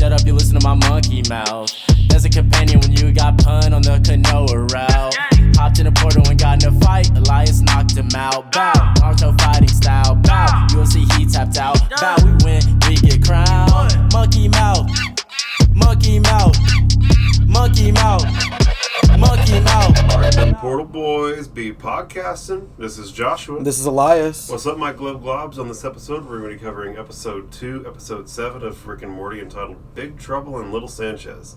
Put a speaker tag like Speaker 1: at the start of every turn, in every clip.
Speaker 1: shut up, you listen to my monkey mouth. There's a companion when you got pun on the canoa route. Hopped in a portal and got in a fight, Elias knocked him out. Bow, Naruto fighting style. Bow, UFC he tapped out. Bow, we win, we get crowned. Monkey mouth, monkey mouth, monkey mouth, monkey mouth.
Speaker 2: Alright then, Portal Boys be podcasting. This is Joshua.
Speaker 3: This is Elias.
Speaker 2: What's up, my Globe Globs? On this episode, we're going to be covering episode 2, episode 7 of Rick and Morty, entitled Big Trouble in Little Sanchez.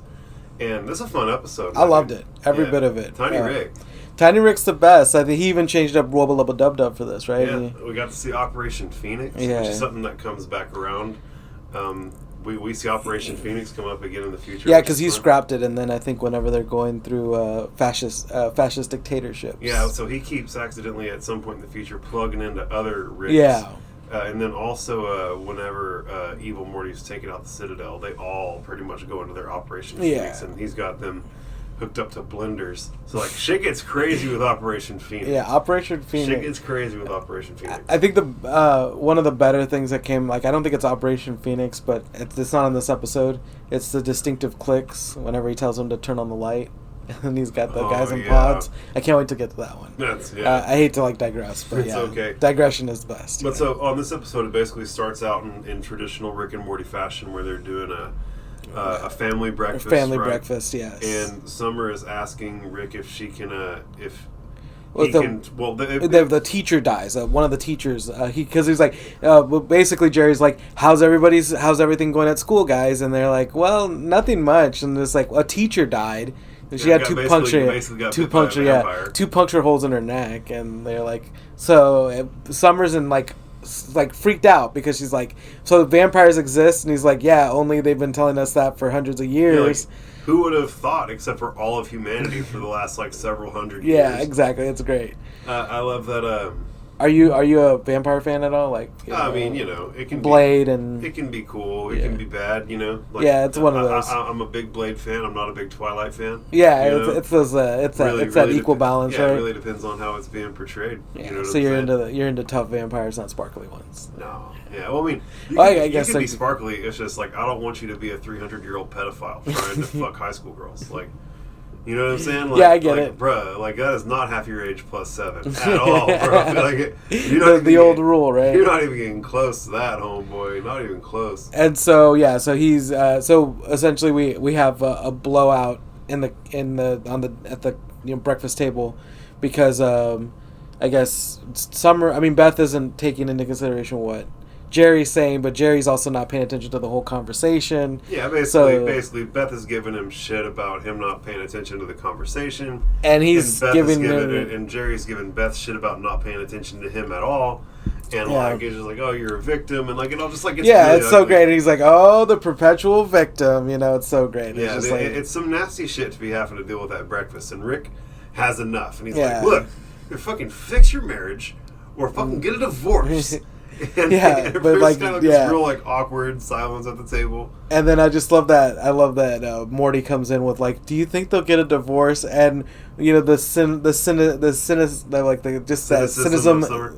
Speaker 2: And this is a fun episode.
Speaker 3: I loved it. Every bit of it.
Speaker 2: Tiny Rick.
Speaker 3: Tiny Rick's the best. I think he even changed up Wubba Lubba Dub Dub for this, right?
Speaker 2: Yeah, we got to see Operation Phoenix, which is something that comes back around. We see Operation Phoenix come up again in the future.
Speaker 3: Yeah, because he scrapped it, and then I think whenever they're going through fascist dictatorships.
Speaker 2: Yeah, so he keeps accidentally at some point in the future plugging into other Ricks.
Speaker 3: Yeah.
Speaker 2: And then also, whenever Evil Morty's taking out the Citadel, they all pretty much go into their Operation Phoenix, and he's got them hooked up to blenders. So, like, shit gets crazy with Operation Phoenix.
Speaker 3: Yeah, Operation Phoenix.
Speaker 2: Shit gets crazy with Operation Phoenix.
Speaker 3: I think the one of the better things that came, like, I don't think it's Operation Phoenix, but it's not in this episode. It's the distinctive clicks whenever he tells them to turn on the light. And he's got the guys in pods. I can't wait to get to that one. I hate to digress, but
Speaker 2: it's okay.
Speaker 3: Digression is the best.
Speaker 2: But so on this episode, it basically starts out in traditional Rick and Morty fashion, where they're doing a family breakfast.
Speaker 3: Breakfast, yes.
Speaker 2: And Summer is asking Rick if she can,
Speaker 3: the teacher dies. One of the teachers, because he's like, basically Jerry's like, how's everything going at school, guys? And they're like, well, nothing much. And it's like, a teacher died. She had two puncture holes in her neck, and they're like, so Summer's in like freaked out because she's like, so vampires exist, and he's like, yeah, only they've been telling us that for hundreds of years.
Speaker 2: Yeah, like, who would have thought, except for all of humanity for the last several hundred years?
Speaker 3: Yeah, exactly. It's great.
Speaker 2: I love that.
Speaker 3: Are you a vampire fan at all?
Speaker 2: I mean, it can
Speaker 3: Blade
Speaker 2: it can be cool. It can be bad.
Speaker 3: It's one of those.
Speaker 2: I'm a big Blade fan. I'm not a big Twilight fan.
Speaker 3: Yeah, it's that equal balance, right?
Speaker 2: Yeah, it really depends on how it's being portrayed.
Speaker 3: Yeah, so you're into tough vampires, not sparkly ones.
Speaker 2: No. Yeah. Well, I mean, you can be sparkly. It's just I don't want you to be a 300-year-old pedophile trying to fuck high school girls. You know what I'm saying?
Speaker 3: Yeah, I get it.
Speaker 2: Bruh, that is not half your age plus 7 at all, bro.
Speaker 3: The old rule, right?
Speaker 2: You're not even getting close to that, homeboy. Not even close.
Speaker 3: And so, so he's so essentially we have a blowout at the breakfast table because I guess Beth isn't taking into consideration what Jerry's saying, but Jerry's also not paying attention to the whole conversation.
Speaker 2: Yeah, basically, Beth is giving him shit about him not paying attention to the conversation,
Speaker 3: and
Speaker 2: and Jerry's giving Beth shit about not paying attention to him at all, and it's just like, oh, you're a victim, and it all just gets really
Speaker 3: it's so great. And he's like, oh, the perpetual victim, it's so great.
Speaker 2: Yeah, it's some nasty shit to be having to deal with at breakfast, and Rick has enough, and he's like, look, either fucking fix your marriage or fucking get a divorce. And but this real awkward silence at the table.
Speaker 3: And then I just love that. I love that Morty comes in with do you think they'll get a divorce? And the cynicism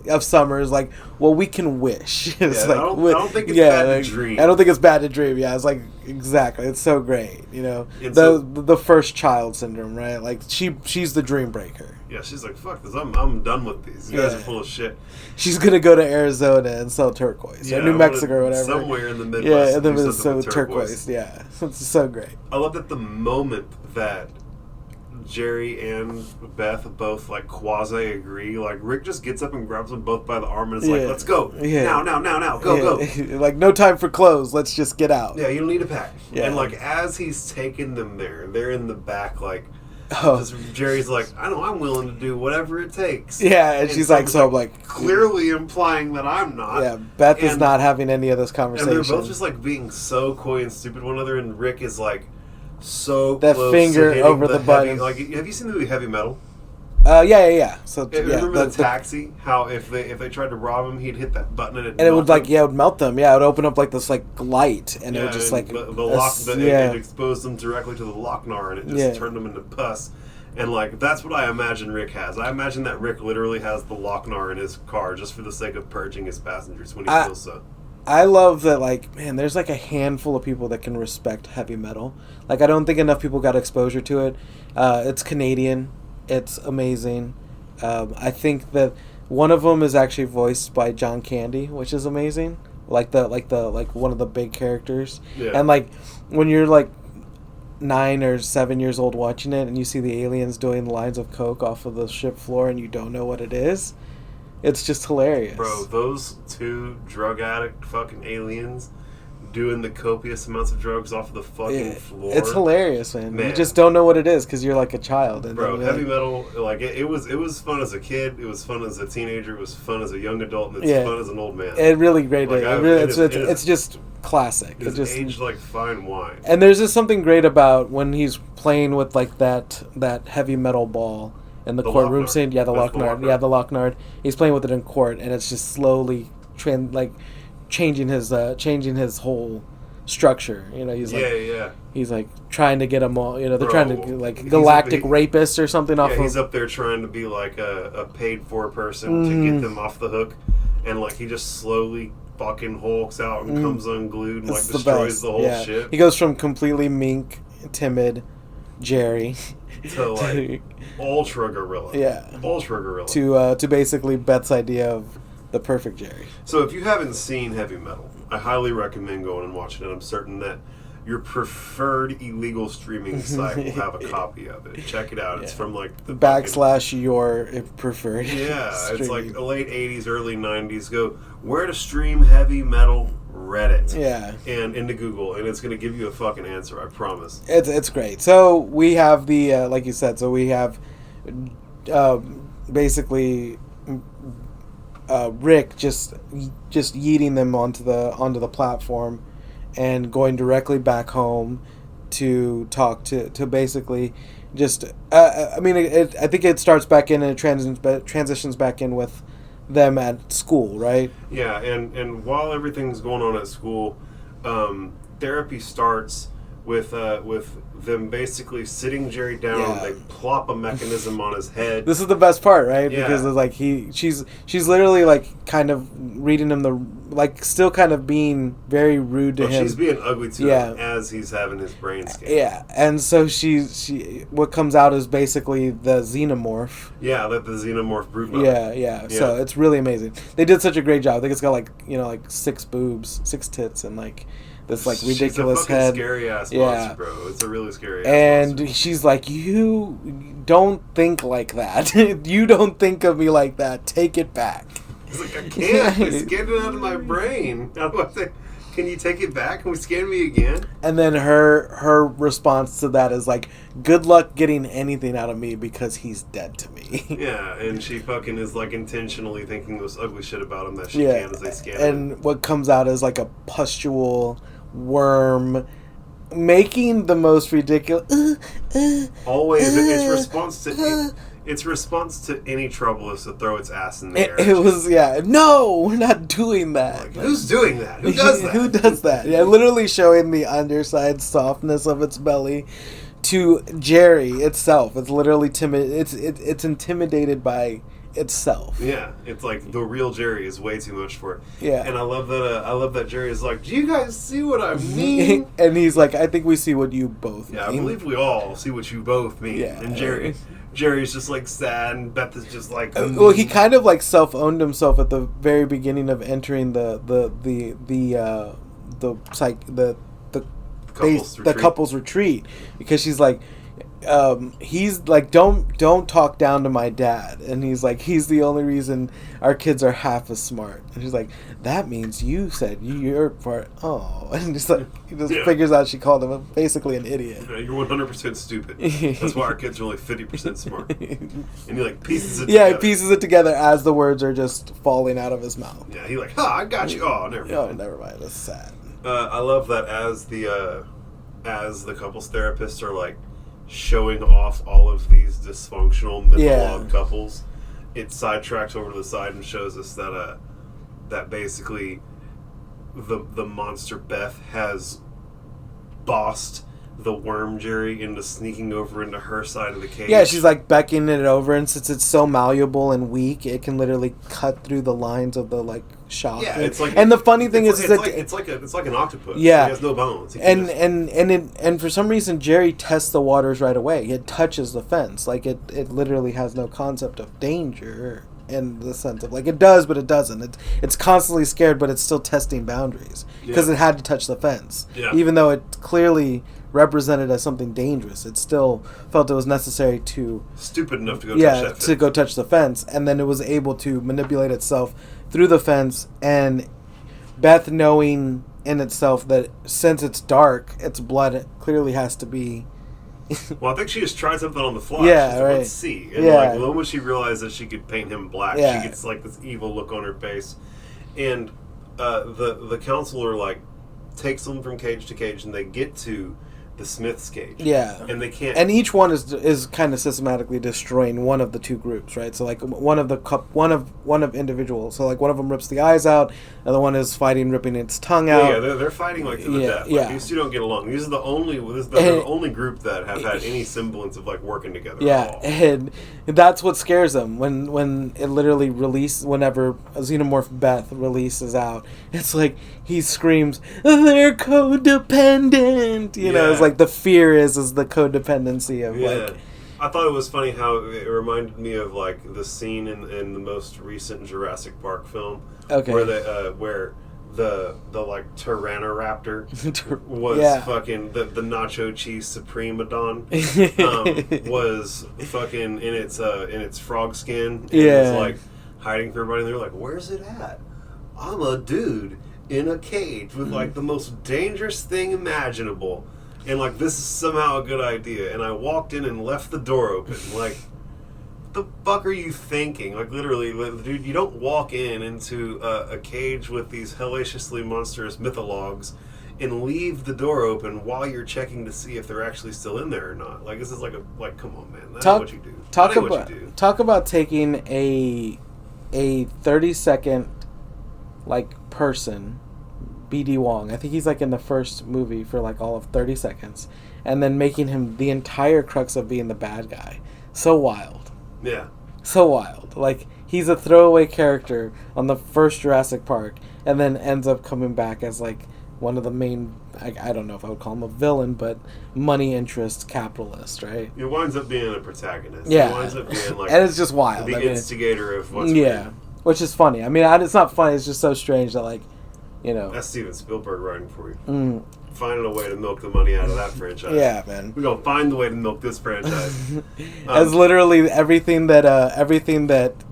Speaker 3: of Summer is like, well, we can wish. It's
Speaker 2: I don't think it's bad to dream.
Speaker 3: I don't think it's bad to dream. Yeah, it's exactly. It's so great. The first child syndrome, right? She's the dream breaker.
Speaker 2: Yeah, she's like, fuck this. I'm done with these. You guys are full of shit.
Speaker 3: She's gonna go to Arizona and sell turquoise, or New Mexico, or whatever.
Speaker 2: Somewhere in the Midwest.
Speaker 3: Yeah, and then so turquoise. Yeah, it's so great.
Speaker 2: I love that the moment that Jerry and Beth both quasi agree, Rick just gets up and grabs them both by the arm and is like, let's go. Yeah. Now, go.
Speaker 3: No time for clothes, let's just get out.
Speaker 2: Yeah, you don't need to pack. Yeah. And as he's taking them there, they're in the back Jerry's like, I know, I'm willing to do whatever it takes.
Speaker 3: Yeah, and she's
Speaker 2: clearly implying that I'm not.
Speaker 3: Yeah, Beth is not having any of this conversation.
Speaker 2: And they're both just being so coy and stupid one another, and Rick is so
Speaker 3: that
Speaker 2: close
Speaker 3: finger
Speaker 2: to
Speaker 3: over the button.
Speaker 2: Have you seen the movie Heavy Metal?
Speaker 3: Yeah. So
Speaker 2: remember the taxi? How if they tried to rob him, he'd hit that button and
Speaker 3: it would it would melt them. Yeah, it would open up this light, and it would just
Speaker 2: the lock. It exposed them directly to the locknar, and it just turned them into pus. And that's what I imagine Rick has. I imagine that Rick literally has the locknar in his car just for the sake of purging his passengers when he feels so.
Speaker 3: I love that, like, man, there's like a handful of people that can respect heavy metal. Like, I don't think enough people got exposure to it. It's Canadian. It's amazing. I think that one of them is actually voiced by John Candy, which is amazing. Like one of the big characters.
Speaker 2: Yeah.
Speaker 3: And like when you're like 9 or 7 years old watching it, and you see the aliens doing lines of coke off of the ship floor, and you don't know what it is, it's just hilarious.
Speaker 2: Bro, those two drug addict fucking aliens doing the copious amounts of drugs off of the fucking floor.
Speaker 3: It's hilarious, man. You just don't know what it is because you're like a child. And
Speaker 2: bro, heavy metal, like it was fun as a kid. It was fun as a teenager. It was fun as a young adult, and it's fun as an old man.
Speaker 3: It really great. Like, it's just classic.
Speaker 2: It just aged like fine wine.
Speaker 3: And there's just something great about when he's playing with like that heavy metal ball in the courtroom scene. Yeah, the Locknard. Yeah, the Locknard. He's playing with it in court, and it's just slowly changing his whole structure. You know, he's like he's like trying to get them all. You know, they're trying to like galactic rapists or something off.
Speaker 2: He's up there trying to be like a paid for person to get them off the hook, and like he just slowly fucking hulks out and comes unglued and like destroys the whole ship.
Speaker 3: He goes from completely meek, timid Jerry
Speaker 2: to like ultra gorilla.
Speaker 3: Yeah,
Speaker 2: ultra gorilla
Speaker 3: to basically Beth's idea of the perfect Jerry.
Speaker 2: So if you haven't seen heavy metal, I highly recommend going and watching it. I'm certain that your preferred illegal streaming site will have a copy of it. Check it out. It's from like the
Speaker 3: / your preferred.
Speaker 2: Yeah, it's like the late 80s, early 90s. Go where to stream heavy metal Reddit.
Speaker 3: Yeah.
Speaker 2: And into Google, and it's going to give you a fucking answer, I promise.
Speaker 3: It's great. So we have the like you said, so we have basically Rick just yeeting them onto the platform and going directly back home to talk to basically just I think it starts back in and it transitions back in with them at school, right?
Speaker 2: Yeah, and while everything's going on at school, therapy starts with them basically sitting Jerry down.
Speaker 3: Yeah.
Speaker 2: They plop a mechanism on his head.
Speaker 3: This is the best part, right?
Speaker 2: Yeah.
Speaker 3: Because it's like she's literally like kind of reading him still kind of being very rude to him.
Speaker 2: She's being ugly to him as he's having his brain scanned.
Speaker 3: Yeah, and so she what comes out is basically the xenomorph.
Speaker 2: Yeah, the xenomorph brute mode.
Speaker 3: Yeah. So it's really amazing. They did such a great job. I think it's got like 6 boobs, 6 tits, and like this like ridiculous
Speaker 2: she's a
Speaker 3: head.
Speaker 2: Scary ass monster, bro. It's a really scary ass
Speaker 3: and
Speaker 2: monster.
Speaker 3: She's like, you don't think like that. You don't think of me like that. Take it back.
Speaker 2: He's like, I can't. It's getting out of my brain. How do I say, can you take it back? Can we scan me again?
Speaker 3: And then her response to that is like, good luck getting anything out of me because he's dead to me.
Speaker 2: Yeah, and she fucking is like intentionally thinking this ugly shit about him that she can as they scan him.
Speaker 3: And what comes out is like a pustule worm making the most ridiculous
Speaker 2: always its response to any trouble is to throw its ass in the air.
Speaker 3: It was no, we're not doing that.
Speaker 2: Like, who's doing that? Who does that?
Speaker 3: Who does that? Yeah, literally showing the underside softness of its belly to Jerry itself. It's literally timid. It's intimidated by itself.
Speaker 2: Yeah, it's like the real Jerry is way too much for it.
Speaker 3: Yeah,
Speaker 2: and I love that Jerry is like, do you guys see what I mean?
Speaker 3: And he's like, I think we see what you both mean.
Speaker 2: Yeah, I believe we all see what you both mean. Yeah, and Jerry's just like sad, and Beth is just like.
Speaker 3: Well, he kind of like self-owned himself at the very beginning of entering the couple's retreat, because she's like. He's like, don't talk down to my dad, and he's like, he's the only reason our kids are half as smart. And she's like, that means you said you're part. Oh, and just like he just figures out she called him basically an idiot.
Speaker 2: Yeah, you're 100% stupid. That's why our kids are only 50% smart. And he like pieces it together.
Speaker 3: Yeah, he pieces it together as the words are just falling out of his mouth.
Speaker 2: Yeah, he like, I got you. Oh, never mind.
Speaker 3: Oh, never mind. That's sad.
Speaker 2: I love that as the couples therapists are like showing off all of these dysfunctional mythologue couples, it sidetracks over to the side and shows us that that basically the monster Beth has bossed the worm Jerry into sneaking over into her side of the cage.
Speaker 3: Yeah, she's like beckoning it over, and since it's so malleable and weak, it can literally cut through the lines of the like shock.
Speaker 2: Yeah, it's like,
Speaker 3: and the funny thing is that
Speaker 2: it's like an octopus.
Speaker 3: Yeah,
Speaker 2: it has no bones.
Speaker 3: And for some reason, Jerry tests the waters right away. It touches the fence, like it literally has no concept of danger. In the sense of like it does, but it doesn't. It's constantly scared, but it's still testing boundaries because it had to touch the fence, even though it clearly represented as something dangerous. It still felt it was necessary to
Speaker 2: stupid enough to go touch that fence.
Speaker 3: To go touch the fence, and then it was able to manipulate itself through the fence. And Beth knowing in itself that since it's dark, its blood clearly has to be.
Speaker 2: Well, I think she just tried something on the fly.
Speaker 3: Yeah,
Speaker 2: she's like,
Speaker 3: right.
Speaker 2: Let's see. And like the moment she realized that she could paint him black, she gets like this evil look on her face. And the counselor like takes them from cage to cage, and they get to the Smith's cage.
Speaker 3: Yeah,
Speaker 2: and they can't.
Speaker 3: And each one is kind of systematically destroying one of the two groups, right? So like one of individuals. So like one of them rips the eyes out, the other one is fighting ripping its tongue out.
Speaker 2: Yeah, they're fighting like to the death. Like, these two don't get along. These are the only group that have had any semblance of like working together.
Speaker 3: Yeah,
Speaker 2: at all.
Speaker 3: and that's what scares them when it literally releases. Whenever Xenomorph Beth releases out, it's like he screams, "They're codependent!" You know, it's like the fear is the codependency of like.
Speaker 2: I thought it was funny how it reminded me of like the scene in the most recent Jurassic Park film, where the like Tyrannoraptor was fucking the nacho cheese supremedon was fucking in its frog skin and it was like hiding from everybody, and they're like, where's it at? I'm a dude in a cage with like the most dangerous thing imaginable, and like this is somehow a good idea, and I walked in and left the door open. Like, what the fuck are you thinking? Like, literally, dude, you don't walk into a cage with these hellaciously monstrous mythologs and leave the door open while you're checking to see if they're actually still in there or not. Like, this is like come on, man, that's what you do.
Speaker 3: Talk about taking a 30-second like person, BD Wong. I think he's like in the first movie for like all of 30 seconds, and then making him the entire crux of being the bad guy. So wild.
Speaker 2: Yeah.
Speaker 3: So wild. Like, he's a throwaway character on the first Jurassic Park, and then ends up coming back as like one of the main, I don't know if I would call him a villain, but money interest capitalist, right?
Speaker 2: He winds up being a protagonist.
Speaker 3: Yeah.
Speaker 2: He winds up being like
Speaker 3: and it's just wild.
Speaker 2: The instigator of what's
Speaker 3: which is funny. I mean, it's not funny, it's just so strange that like, you know.
Speaker 2: That's Steven Spielberg writing for you. Finding a way to milk the money out of that franchise.
Speaker 3: Yeah, man.
Speaker 2: We're gonna find the way to milk this franchise.
Speaker 3: As literally everything that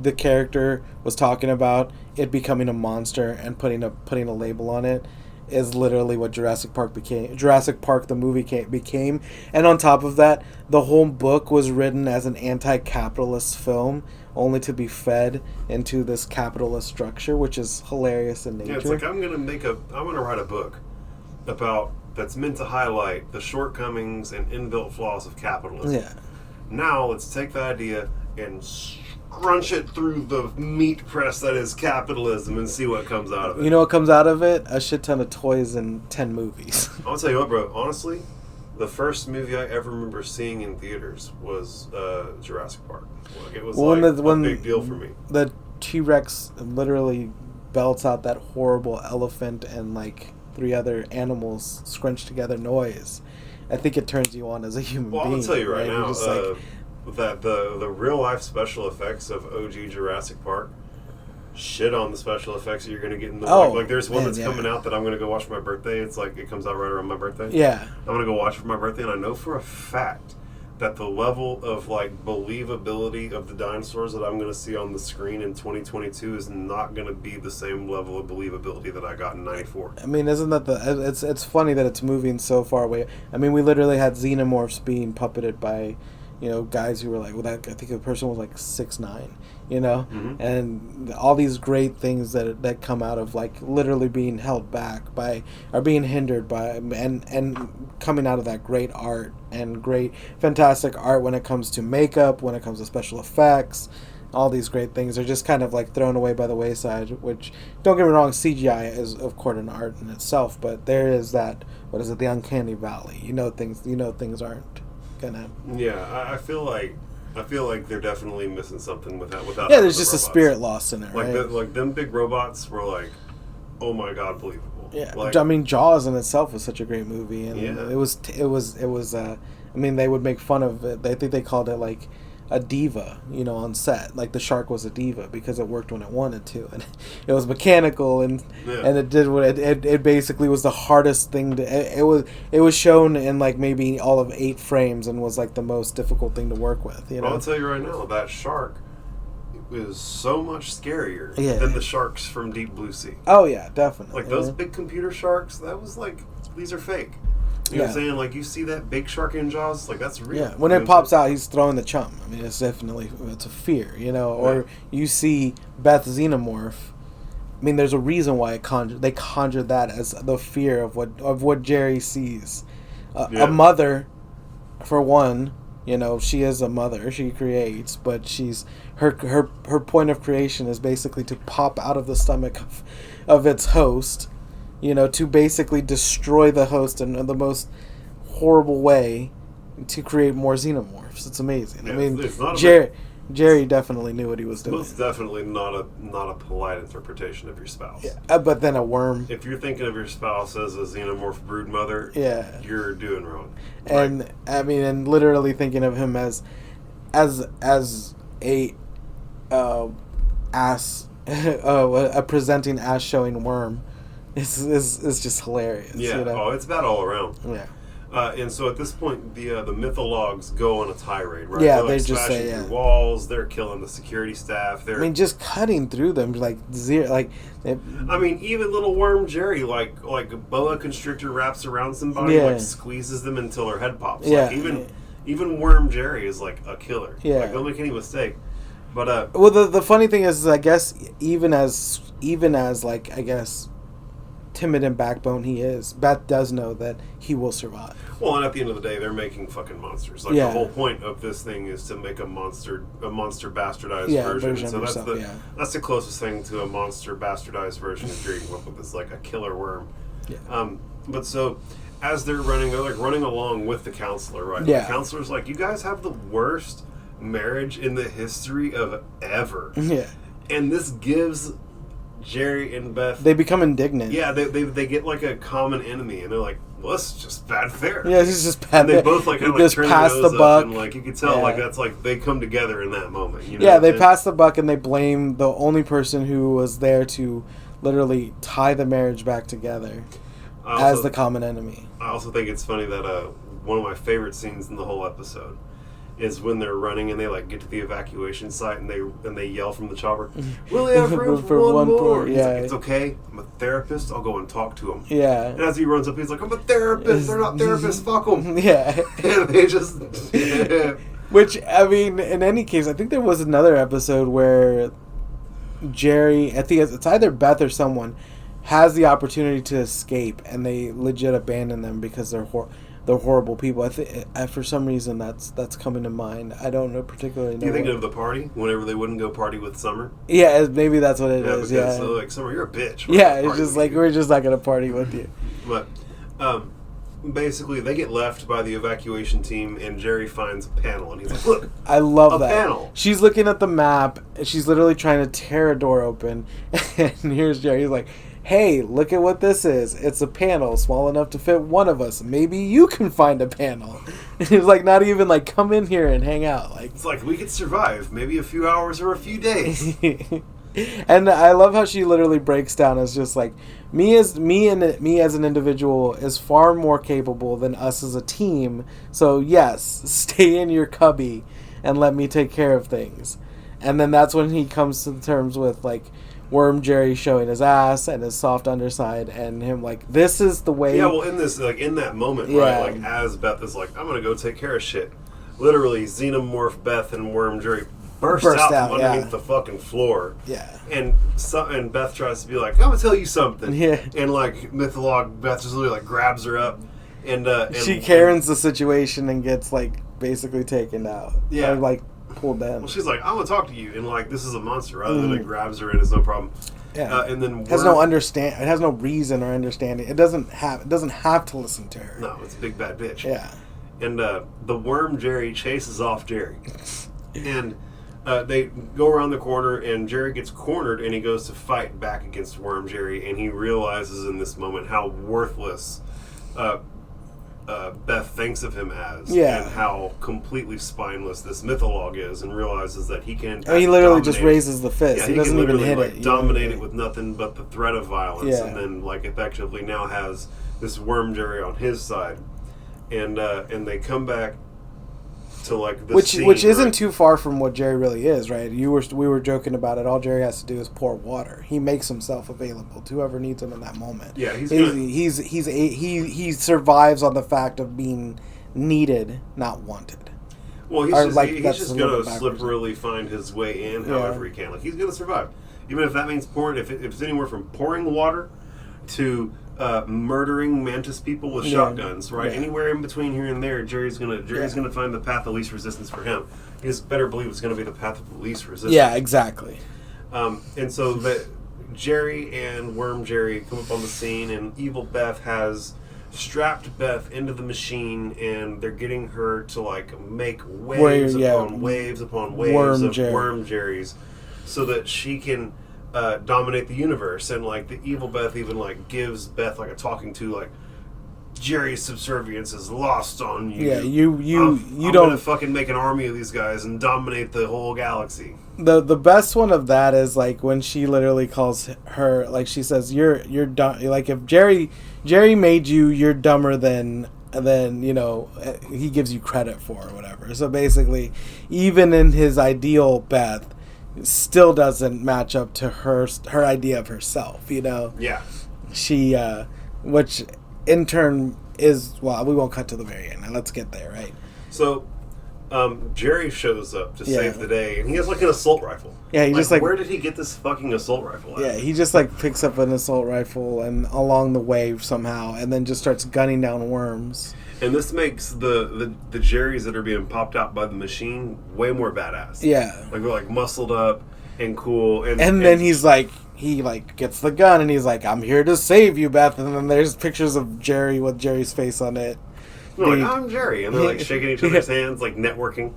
Speaker 3: the character was talking about, it becoming a monster and putting a label on it, is literally what Jurassic Park became. Jurassic Park the movie became, and on top of that, the whole book was written as an anti-capitalist film, only to be fed into this capitalist structure, which is hilarious in nature.
Speaker 2: Yeah, it's like I'm gonna write a book about that's meant to highlight the shortcomings and inbuilt flaws of capitalism.
Speaker 3: Yeah.
Speaker 2: Now let's take the idea and scrunch it through the meat press that is capitalism and see what comes out of it.
Speaker 3: You know what comes out of it? A shit ton of toys and 10 movies.
Speaker 2: I'll tell you what, bro. Honestly, the first movie I ever remember seeing in theaters was Jurassic Park. Like, it was a big deal for me.
Speaker 3: The T-Rex literally belts out that horrible elephant and like 3 other animals scrunched together noise. I think it turns you on as a human being.
Speaker 2: Well, I'll tell you right now,
Speaker 3: just
Speaker 2: that the real life special effects of OG Jurassic Park shit on the special effects that you're going to get in the like there's one that's coming out that I'm going to go watch for my birthday. It's like it comes out right around my birthday.
Speaker 3: Yeah.
Speaker 2: I'm going to go watch it for my birthday, and I know for a fact that the level of like believability of the dinosaurs that I'm going to see on the screen in 2022 is not going to be the same level of believability that I got in '94.
Speaker 3: I mean, isn't that it's funny that it's moving so far away. I mean, we literally had xenomorphs being puppeted by, you know, guys who were like, I think the person was like 6'9", you know, and all these great things that come out of like literally being held back by, or being hindered by, and coming out of that great art and great fantastic art when it comes to makeup, when it comes to special effects, all these great things are just kind of like thrown away by the wayside. Which, don't get me wrong, CGI is of course an art in itself, but there is that, what is it, the uncanny valley. Things aren't gonna.
Speaker 2: Yeah, I feel like they're definitely missing something without.
Speaker 3: Yeah, there's just robots. A spirit lost in it, right?
Speaker 2: Like them big robots were like, oh my god, believable.
Speaker 3: Yeah,
Speaker 2: like,
Speaker 3: I mean, Jaws in itself was such a great movie, and
Speaker 2: yeah.
Speaker 3: it was. I mean, they would make fun of it. I think they called it like a diva, on set. Like the shark was a diva because it worked when it wanted to, and it was mechanical, and it did what it basically was the hardest thing to. It was shown in like maybe all of 8 frames and was like the most difficult thing to work with.
Speaker 2: I'll tell you right now, that shark is so much scarier than the sharks from Deep Blue Sea.
Speaker 3: Oh yeah, definitely.
Speaker 2: Like those big computer sharks, that was like, these are fake. You know what I'm saying? Like, you see that big shark in Jaws, like, that's real.
Speaker 3: Yeah, when it pops out, he's throwing the chum. I mean, it's a fear, Or you see Beth Xenomorph. I mean, there's a reason why they conjured that as the fear of what Jerry sees. A mother, for one, she is a mother. She creates, but her point of creation is basically to pop out of the stomach of its host. To basically destroy the host in the most horrible way to create more xenomorphs. It's amazing. Yeah, I mean, Jerry definitely knew what he was doing.
Speaker 2: It's definitely not a polite interpretation of your spouse.
Speaker 3: Yeah, but then a worm.
Speaker 2: If you're thinking of your spouse as a xenomorph brood mother, you're doing wrong.
Speaker 3: And I mean, and literally thinking of him as a ass, a presenting ass showing worm. It's just hilarious.
Speaker 2: Yeah. Oh, it's bad all around.
Speaker 3: Yeah.
Speaker 2: And so at this point, the mythologs go on a tirade, right?
Speaker 3: Yeah,
Speaker 2: they're
Speaker 3: just
Speaker 2: smashing through walls. They're killing the security staff.
Speaker 3: Just cutting through them like zero. Like,
Speaker 2: even little worm Jerry, like a boa constrictor wraps around somebody, like squeezes them until their head pops.
Speaker 3: Yeah.
Speaker 2: Like, even worm Jerry is like a killer.
Speaker 3: Yeah.
Speaker 2: Like, don't make any mistake. But
Speaker 3: well, the funny thing is, I guess even as like, I guess, timid and backbone he is, Beth does know that he will survive.
Speaker 2: Well, and at the end of the day, they're making fucking monsters. Like, the whole point of this thing is to make a monster bastardized version. So that's the closest thing to a monster bastardized version of Jerry up with this, like, a killer worm. Yeah. But so as they're running along with the counselor, right?
Speaker 3: Yeah.
Speaker 2: The counselor's like, you guys have the worst marriage in the history of ever.
Speaker 3: Yeah.
Speaker 2: And this gives Jerry and Beth,
Speaker 3: they become indignant.
Speaker 2: Yeah, they get like a common enemy, and they're like, "Well, it's just bad fare."
Speaker 3: Yeah, it's just bad.
Speaker 2: And they both like kind of like turn their nose
Speaker 3: the buck.
Speaker 2: up, and like you can tell, like that's like they come together in that moment.
Speaker 3: They pass the buck, and they blame the only person who was there to literally tie the marriage back together as the common enemy.
Speaker 2: I also think it's funny that one of my favorite scenes in the whole episode is when they're running and they like get to the evacuation site and they yell from the chopper, "We'll have room for one more." He's like, "It's okay. I'm a therapist. I'll go and talk to him."
Speaker 3: Yeah.
Speaker 2: And as he runs up, he's like, "I'm a therapist. They're not therapists. Fuck them."
Speaker 3: Yeah.
Speaker 2: And they just.
Speaker 3: Which, I mean, in any case, I think there was another episode where Jerry, I think it's either Beth or someone, has the opportunity to escape and they legit abandon them because they're horrible people. I think for some reason that's coming to mind. I don't know particularly.
Speaker 2: Do you think of the party whenever they wouldn't go party with Summer?
Speaker 3: Yeah, maybe that's what it is.
Speaker 2: Because, like, Summer, you're a bitch.
Speaker 3: It's just like we're just not gonna party with you.
Speaker 2: But basically, they get left by the evacuation team, and Jerry finds a panel, and he's like, "Look,
Speaker 3: I love that
Speaker 2: panel."
Speaker 3: She's looking at the map, and she's literally trying to tear a door open, and here's Jerry. He's like, "Hey, look at what this is. It's a panel small enough to fit one of us. Maybe you can find a panel." It's like, not even like, come in here and hang out. Like,
Speaker 2: it's like, we could survive maybe a few hours or a few days.
Speaker 3: And I love how she literally breaks down as just like, me as an individual is far more capable than us as a team. So yes, stay in your cubby and let me take care of things. And then that's when he comes to terms with like Worm Jerry showing his ass and his soft underside, and him like, this is the way.
Speaker 2: Yeah, well, in that moment, right? Like, as Beth is like, I'm gonna go take care of shit. Literally, Xenomorph Beth and Worm Jerry burst out from underneath the fucking floor.
Speaker 3: Yeah.
Speaker 2: And Beth tries to be like, I'm gonna tell you something.
Speaker 3: Yeah.
Speaker 2: And like Mytholog, Beth just literally like grabs her up, and
Speaker 3: she Karens the situation and gets like basically taken out.
Speaker 2: Yeah.
Speaker 3: Or, like pulled them.
Speaker 2: Well, she's like, I want to talk to you, and like this is a monster. Rather than it grabs her and it's no problem.
Speaker 3: Yeah,
Speaker 2: and then
Speaker 3: it has no It has no reason or understanding. It doesn't have to listen to her.
Speaker 2: No, it's a big bad bitch.
Speaker 3: Yeah,
Speaker 2: and the worm Jerry chases off Jerry, and they go around the corner, and Jerry gets cornered, and he goes to fight back against Worm Jerry, and he realizes in this moment how worthless Beth thinks of him as, and how completely spineless this mythologue is, and realizes that he can.
Speaker 3: He literally just raises the fist.
Speaker 2: Yeah,
Speaker 3: he doesn't even hit
Speaker 2: like,
Speaker 3: it.
Speaker 2: Dominate it with nothing but the threat of violence,
Speaker 3: Yeah.
Speaker 2: and then like effectively now has this Worm Jerry on his side, and they come back to like this scene,
Speaker 3: which isn't too far from what Jerry really is, right? We were joking about it. All Jerry has to do is pour water. He makes himself available to whoever needs him in that moment.
Speaker 2: Yeah,
Speaker 3: he survives on the fact of being needed, not wanted.
Speaker 2: Well, he's just gonna slipperily find his way in however he can. Like he's gonna survive, even if that means pouring. If it's anywhere from pouring water to murdering mantis people with shotguns, right? Yeah. Anywhere in between here and there, Jerry's gonna find the path of least resistance for him. He just better believe it's gonna be the path of least resistance.
Speaker 3: Yeah, exactly.
Speaker 2: And so Jerry and Worm Jerry come up on the scene, and Evil Beth has strapped Beth into the machine, and they're getting her to like make waves upon waves upon waves of Worm Jerrys, so that she can dominate the universe. And like the Evil Beth even like gives Beth like a talking to, like, Jerry's subservience is lost on you.
Speaker 3: Yeah, you
Speaker 2: I'm
Speaker 3: don't
Speaker 2: gonna fucking make an army of these guys and dominate the whole galaxy.
Speaker 3: The best one of that is like when she literally calls her, like she says, you're dumb. Like if Jerry made you, you're dumber than he gives you credit for or whatever. So basically, even in his ideal Beth, still doesn't match up to her idea of herself.
Speaker 2: Yeah.
Speaker 3: She which in turn is, well, we won't cut to the very end. Now let's get there, right?
Speaker 2: So Jerry shows up to save the day, and he has like an assault rifle.
Speaker 3: Yeah, he just like,
Speaker 2: where did he get this fucking assault rifle at?
Speaker 3: Yeah, he just like picks up an assault rifle and along the way somehow, and then just starts gunning down worms.
Speaker 2: And this makes the Jerrys that are being popped out by the machine way more badass.
Speaker 3: Yeah,
Speaker 2: like they're like muscled up and cool. And
Speaker 3: then he's like, he like gets the gun and he's like, I'm here to save you, Beth. And then there's pictures of Jerry with Jerry's face on it.
Speaker 2: They're like, I'm Jerry. And they're like shaking each other's hands, like networking.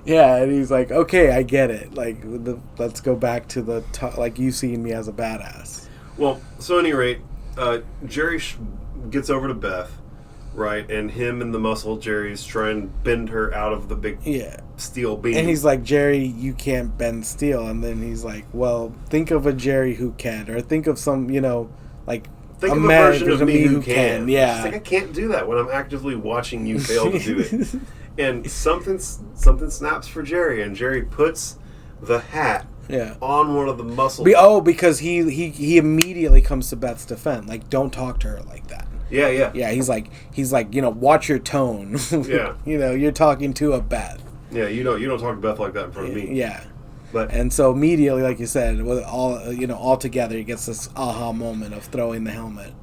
Speaker 3: Yeah, and he's like, okay, I get it. Like, let's go back to the like you seeing me as a badass.
Speaker 2: Well, so at any rate, Jerry gets over to Beth, right? And him and the muscle Jerry's try and bend her out of the big steel beam.
Speaker 3: And he's like, Jerry, you can't bend steel. And then he's like, well, think of a Jerry who can. Or think of some, like...
Speaker 2: Think of a version of me who can.
Speaker 3: Yeah.
Speaker 2: It's like, I can't do that when I'm actively watching you fail to do it. And something snaps for Jerry, and Jerry puts the hat on one of the muscles.
Speaker 3: Because he immediately comes to Beth's defense. Like, don't talk to her like that.
Speaker 2: Yeah.
Speaker 3: Yeah, he's like, watch your tone.
Speaker 2: Yeah.
Speaker 3: You're talking to a Beth.
Speaker 2: Yeah, you don't talk to Beth like that in front of me.
Speaker 3: Yeah.
Speaker 2: And
Speaker 3: so immediately, like you said, with all together, he gets this aha moment of throwing the helmet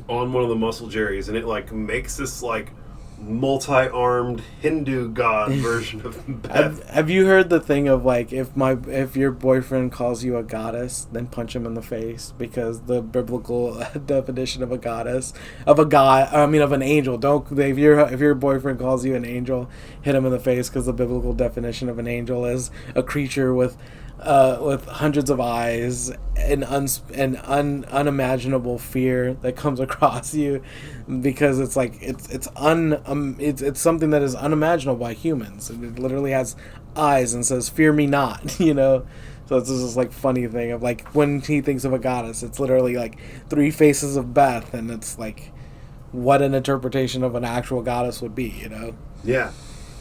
Speaker 2: on one of the muscle Jerrys, and it like makes this like multi-armed Hindu god version of Beth.
Speaker 3: Have you heard the thing of like, if your boyfriend calls you a goddess, then punch him in the face? Because the biblical definition of a goddess, of an angel. If your boyfriend calls you an angel, hit him in the face, because the biblical definition of an angel is a creature with hundreds of eyes and unimaginable fear that comes across you, because it's like it's something that is unimaginable by humans. It literally has eyes and says, "Fear me not," So it's this like funny thing of like, when he thinks of a goddess, it's literally like three faces of Beth, and it's like what an interpretation of an actual goddess would be,
Speaker 2: Yeah.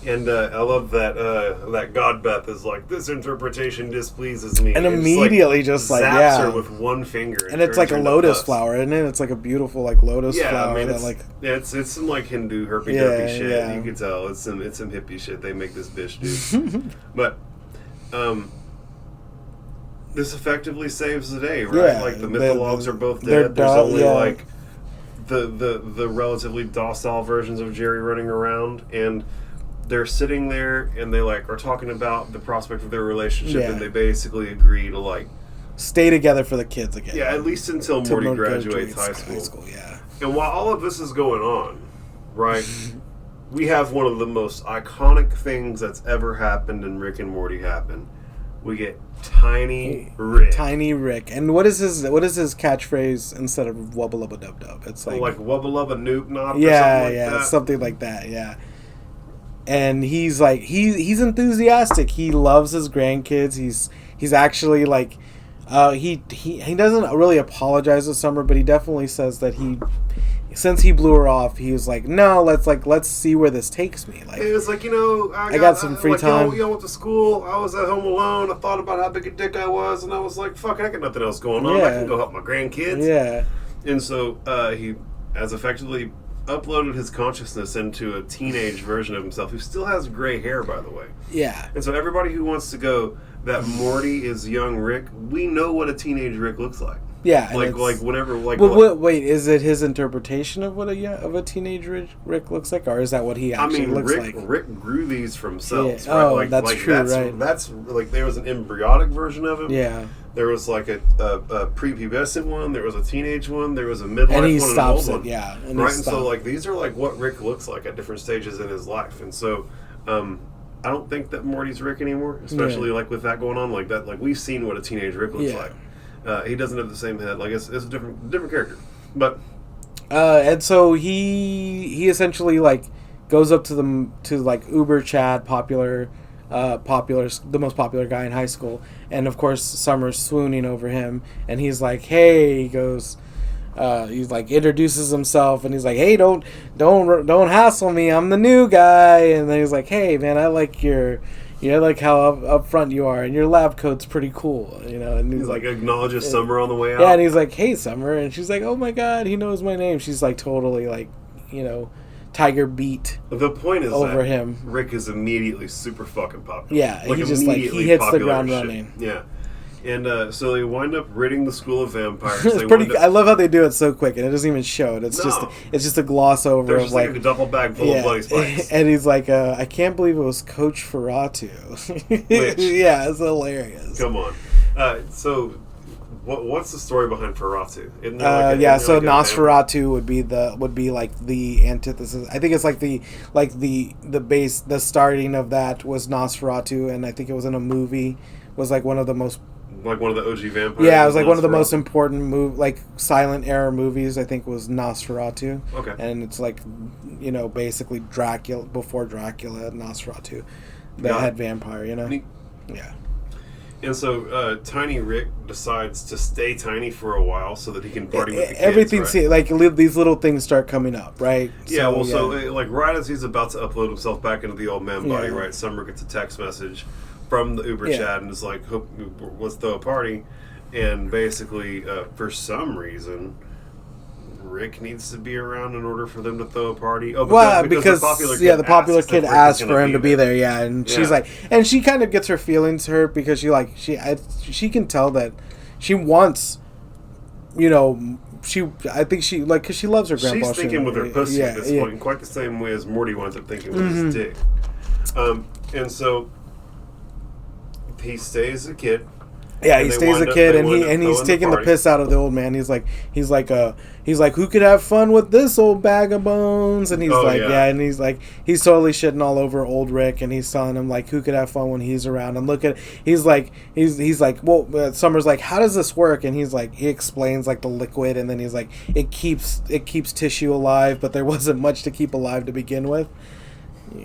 Speaker 2: And I love that God Beth is like, this interpretation displeases me.
Speaker 3: And immediately just like
Speaker 2: zaps her with one finger.
Speaker 3: And it's like a lotus flower, isn't it? It's like a beautiful like lotus flower.
Speaker 2: I mean, it's some like Hindu herpy-derpy shit. Yeah. You can tell it's some hippie shit they make this bitch do. But this effectively saves the day, right?
Speaker 3: Yeah,
Speaker 2: like the mythologues are both dead. There's only like the relatively docile versions of Jerry running around, and they're sitting there and they like are talking about the prospect of their relationship, and they basically agree to like
Speaker 3: stay together for the kids again.
Speaker 2: Yeah, at least until Morty graduates high school.
Speaker 3: Yeah.
Speaker 2: And while all of this is going on, right, we have one of the most iconic things that's ever happened in Rick and Morty happen. We get Tiny Rick.
Speaker 3: Tiny Rick. And what is his catchphrase instead of Wubba Lubba Dub Dub? It's like
Speaker 2: Wubba Lubba Noop Nop
Speaker 3: something like that, yeah. And he's like he's enthusiastic. He loves his grandkids. He's actually like he doesn't really apologize to Summer, but he definitely says that since he blew her off, he was like, no, let's see where this takes me. Like,
Speaker 2: it was like, I
Speaker 3: got some free time.
Speaker 2: Yo, went to school. I was at home alone. I thought about how big a dick I was, and I was like, fuck, I got nothing else going on. I can go help my grandkids.
Speaker 3: Yeah.
Speaker 2: And so he has effectively uploaded his consciousness into a teenage version of himself, who still has gray hair, by the way.
Speaker 3: Yeah.
Speaker 2: And so everybody who wants to go that Morty is young Rick, we know what a teenage Rick looks like.
Speaker 3: Yeah, wait, is it his interpretation of what a teenage Rick looks like, or is that what he actually looks like?
Speaker 2: Rick grew these from cells.
Speaker 3: Yeah.
Speaker 2: Right?
Speaker 3: That's true, right?
Speaker 2: That's like there was an embryonic version of him.
Speaker 3: Yeah.
Speaker 2: There was like a prepubescent one. There was a teenage one. There was a midlife
Speaker 3: and he
Speaker 2: one.
Speaker 3: Stops
Speaker 2: and an old
Speaker 3: it,
Speaker 2: one.
Speaker 3: Yeah.
Speaker 2: And right. And so like these are like what Rick looks like at different stages in his life. And so I don't think that Morty's Rick anymore, especially like with that going on like that. Like we've seen what a teenage Rick looks like. He doesn't have the same head. Like it's a different character. But
Speaker 3: and so he essentially like goes up to like Uber Chad, popular, the most popular guy in high school, and of course Summer's swooning over him, and he's like, hey, he goes. He's like introduces himself, and he's like, "Hey, don't hassle me. I'm the new guy." And then he's like, "Hey, man, I like I like how upfront you are, and your lab coat's pretty cool." And
Speaker 2: he's like acknowledges Summer on the way out.
Speaker 3: Yeah, and he's like, "Hey, Summer," and she's like, "Oh my God, he knows my name." She's like totally like, Tiger beat.
Speaker 2: The point is
Speaker 3: over
Speaker 2: that
Speaker 3: him.
Speaker 2: Rick is immediately super fucking popular.
Speaker 3: Yeah, he just like he hits the ground running.
Speaker 2: Yeah. And so they wind up ridding the school of vampires.
Speaker 3: It's pretty. I love how they do it so quick, and it doesn't even show it. It's just a gloss over.
Speaker 2: There's just like a duffel bag full of bloody spikes.
Speaker 3: And he's like, I can't believe it was Coach Feratu. Yeah, it's hilarious.
Speaker 2: Come on. So, what's the story behind Feratu?
Speaker 3: So Nosferatu would be like the antithesis. I think it's like the base. The starting of that was Nosferatu, and I think it was in a movie. Was like one of the most.
Speaker 2: Like one of the OG vampires?
Speaker 3: Yeah, it was like one of the most important silent era movies, I think, was Nosferatu.
Speaker 2: Okay.
Speaker 3: And it's like, basically Dracula, before Dracula, Nosferatu, the head vampire,
Speaker 2: Neat.
Speaker 3: Yeah.
Speaker 2: And so Tiny Rick decides to stay tiny for a while so that he can party with the kids,
Speaker 3: right? Like these little things start coming up, right?
Speaker 2: Yeah, like right as he's about to upload himself back into the old man body, right, Summer gets a text message from the Uber chat and is like, let's throw a party. And basically, for some reason, Rick needs to be around in order for them to throw a party. Oh, because the popular kid
Speaker 3: asked for him to be there. Yeah, and she's like, and she kind of gets her feelings hurt because she can tell that she wants, I think she because she loves her grandpa.
Speaker 2: She's thinking with her pussy at this point, in quite the same way as Morty winds up thinking with his dick. And so he stays a kid.
Speaker 3: Yeah, he stays a kid, and he's taking the piss out of the old man. He's like, who could have fun with this old bag of bones? And he's and he's totally shitting all over old Rick, and he's telling him like, who could have fun when he's around? And he's like, well, Summer's like, how does this work? And he explains like the liquid, and then he's like, it keeps tissue alive, but there wasn't much to keep alive to begin with.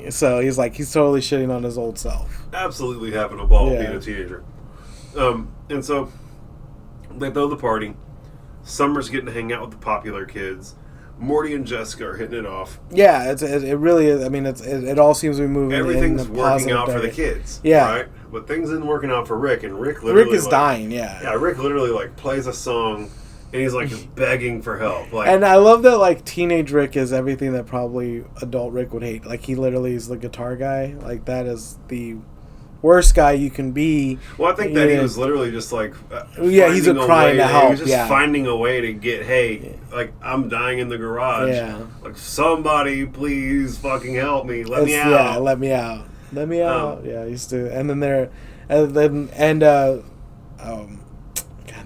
Speaker 3: So he's totally shitting on his old self.
Speaker 2: Absolutely having a ball being a teenager. And so they throw the party. Summer's getting to hang out with the popular kids. Morty and Jessica are hitting it off.
Speaker 3: Yeah, it really is. I mean, it all seems to be moving.
Speaker 2: Everything's working out for the kids.
Speaker 3: Yeah,
Speaker 2: right. But things isn't working out for Rick, and Rick is
Speaker 3: dying. Yeah,
Speaker 2: Rick literally plays a song. And he's just begging for help.
Speaker 3: And I love that teenage Rick is everything that probably adult Rick would hate. He literally is the guitar guy. That is the worst guy you can be.
Speaker 2: Well, I think that he was literally just like,
Speaker 3: he's trying to help.
Speaker 2: He was just finding a way to get, like, I'm dying in the garage.
Speaker 3: Yeah.
Speaker 2: Like, somebody please fucking help me. Let me out.
Speaker 3: Yeah, let me out. Let me out. Yeah, he used to. And then God